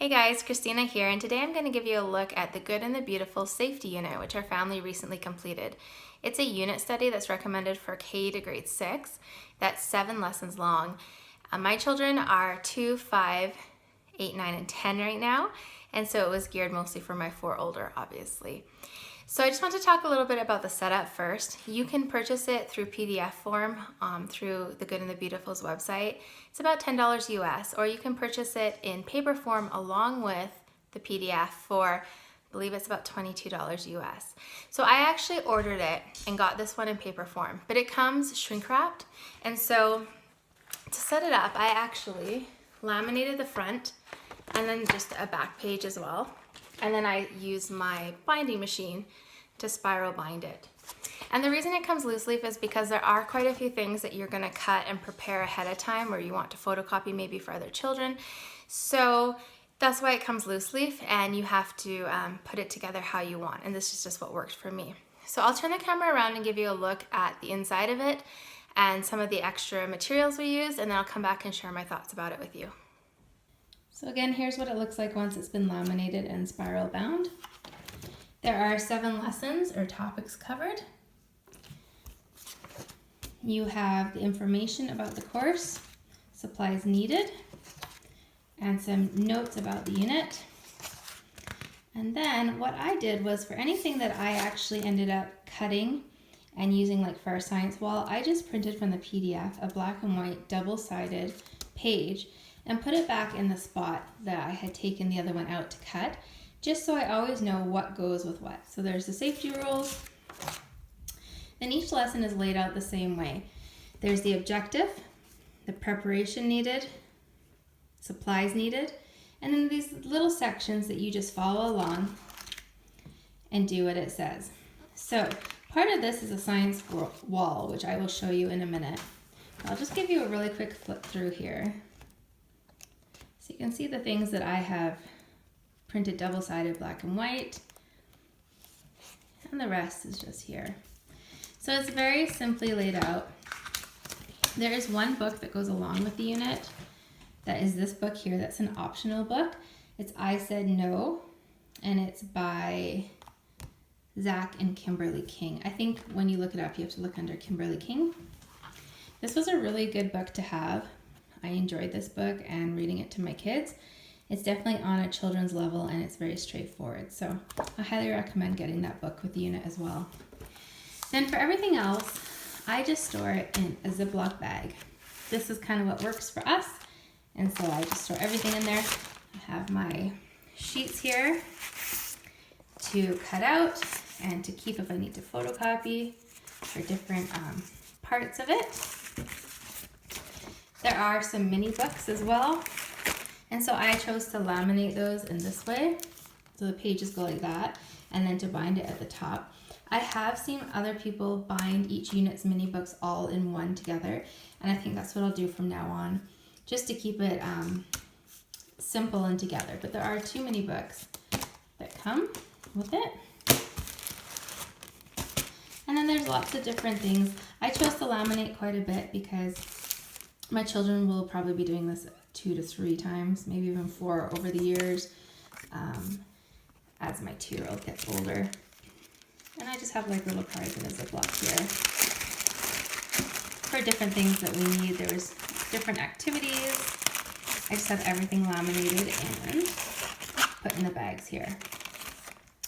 Hey guys, Christina here, and today I'm going to give you a look at the Good and the Beautiful Safety Unit, which our family recently completed. It's a unit study that's recommended for K to grade 6. That's 7 lessons long. My children are 2, 5, 8, 9, and 10 right now, and so it was geared mostly for my 4 older, obviously. So I just want to talk a little bit about the setup first. You can purchase it through PDF form through the Good and the Beautiful's website. It's about $10 US, or you can purchase it in paper form along with the PDF for, I believe it's about $22 US. So I actually ordered it and got this one in paper form, but it comes shrink wrapped. And so to set it up, I actually laminated the front and then just a back page as well. And then I use my binding machine to spiral bind it. And the reason it comes loose leaf is because there are quite a few things that you're gonna cut and prepare ahead of time, or you want to photocopy maybe for other children. So that's why it comes loose leaf, and you have to put it together how you want. And this is just what worked for me. So I'll turn the camera around and give you a look at the inside of it and some of the extra materials we used, and then I'll come back and share my thoughts about it with you. So again, here's what it looks like once it's been laminated and spiral bound. There are 7 lessons or topics covered. You have the information about the course, supplies needed, and some notes about the unit. And then what I did was, for anything that I actually ended up cutting and using, like for our science wall, I just printed from the PDF a black and white double-sided page and put it back in the spot that I had taken the other one out to cut, just so I always know what goes with what. So there's the safety rules. Then each lesson is laid out the same way. There's the objective, the preparation needed, supplies needed, and then these little sections that you just follow along and do what it says. So part of this is a science wall, which I will show you in a minute. I'll just give you a really quick flip through here. So you can see the things that I have printed double-sided black and white, and the rest is just here. So it's very simply laid out. There is one book that goes along with the unit. That is this book here. That's an optional book. It's I Said No, and it's by Zach and Kimberly King. I think when you look it up, you have to look under Kimberly King. This was a really good book to have. I enjoyed this book and reading it to my kids. It's definitely on a children's level, and it's very straightforward. So I highly recommend getting that book with the unit as well. Then for everything else, I just store it in a Ziploc bag. This is kind of what works for us. And so I just store everything in there. I have my sheets here to cut out and to keep if I need to photocopy for different parts of it. There are some mini books as well. And so I chose to laminate those in this way. So the pages go like that, and then to bind it at the top. I have seen other people bind each unit's mini books all in one together, and I think that's what I'll do from now on, just to keep it simple and together. But there are 2 mini books that come with it. And then there's lots of different things. I chose to laminate quite a bit because my children will probably be doing this 2 to 3 times, maybe even 4 over the years, as my 2-year-old gets older. And I just have like little cards in a Ziploc here for different things that we need. There was different activities. I just have everything laminated and put in the bags here.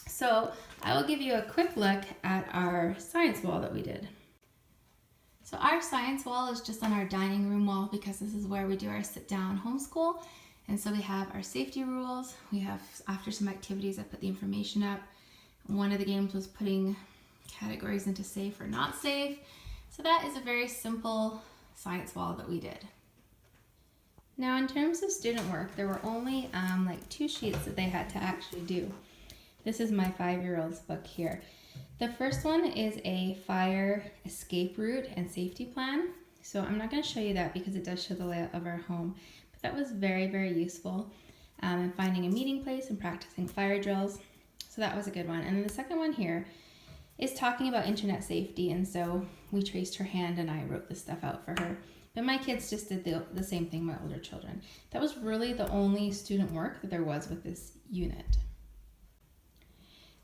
So I will give you a quick look at our science wall that we did. So our science wall is just on our dining room wall because this is where we do our sit-down homeschool. And so we have our safety rules. We have, after some activities, I put the information up. One of the games was putting categories into safe or not safe. So that is a very simple science wall that we did. Now in terms of student work, there were only like 2 sheets that they had to actually do. This is my 5-year-old's book here. The first one is a fire escape route and safety plan. So I'm not going to show you that because it does show the layout of our home. But that was very, very useful in finding a meeting place and practicing fire drills. So that was a good one. And then the second one here is talking about internet safety. And so we traced her hand and I wrote this stuff out for her. But my kids just did the same thing, my older children. That was really the only student work that there was with this unit.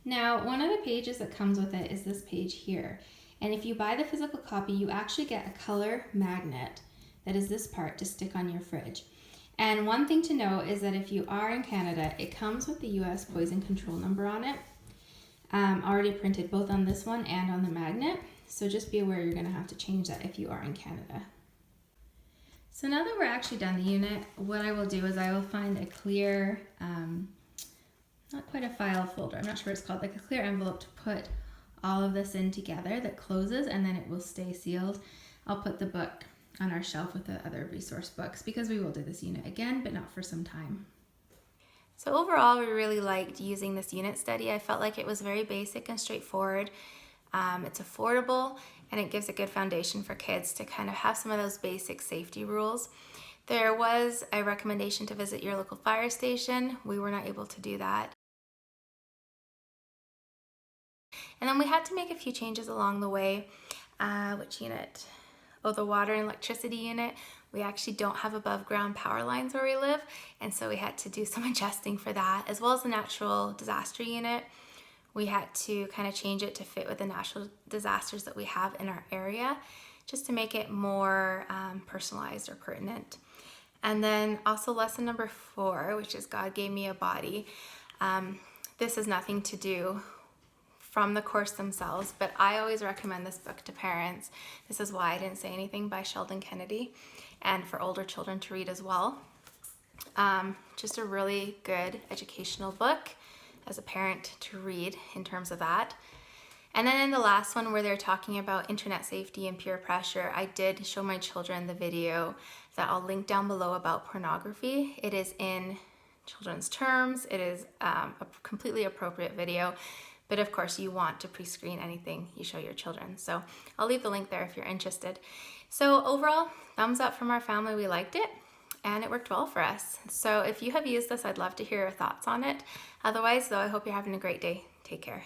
Now, one of the pages that comes with it is this page here. And if you buy the physical copy, you actually get a color magnet that is this part to stick on your fridge. And one thing to know is that if you are in Canada, it comes with the US poison control number on it, already printed both on this one and on the magnet. So just be aware you're going to have to change that if you are in Canada. So now that we're actually done the unit, what I will do is I will find a clear, not quite a file folder, I'm not sure what it's called, like a clear envelope to put all of this in together that closes, and then it will stay sealed. I'll put the book on our shelf with the other resource books because we will do this unit again, but not for some time. So overall, we really liked using this unit study. I felt like it was very basic and straightforward. It's affordable, and it gives a good foundation for kids to kind of have some of those basic safety rules. There was a recommendation to visit your local fire station. We were not able to do that. And then we had to make a few changes along the way. Which unit? Oh, the water and electricity unit. We actually don't have above ground power lines where we live, and so we had to do some adjusting for that, as well as the natural disaster unit. We had to kind of change it to fit with the natural disasters that we have in our area, just to make it more personalized or pertinent. And then also lesson number 4, which is God gave me a body. This has nothing to do from the course themselves, but I always recommend this book to parents. This is why I didn't say anything by Sheldon Kennedy, and for older children to read as well. Just a really good educational book as a parent to read in terms of that. And then in the last one where they're talking about internet safety and peer pressure, I did show my children the video that I'll link down below about pornography. It is in children's terms. It is a completely appropriate video. But of course, you want to pre-screen anything you show your children. So I'll leave the link there if you're interested. So overall, thumbs up from our family. We liked it, and it worked well for us. So if you have used this, I'd love to hear your thoughts on it. Otherwise, though, I hope you're having a great day. Take care.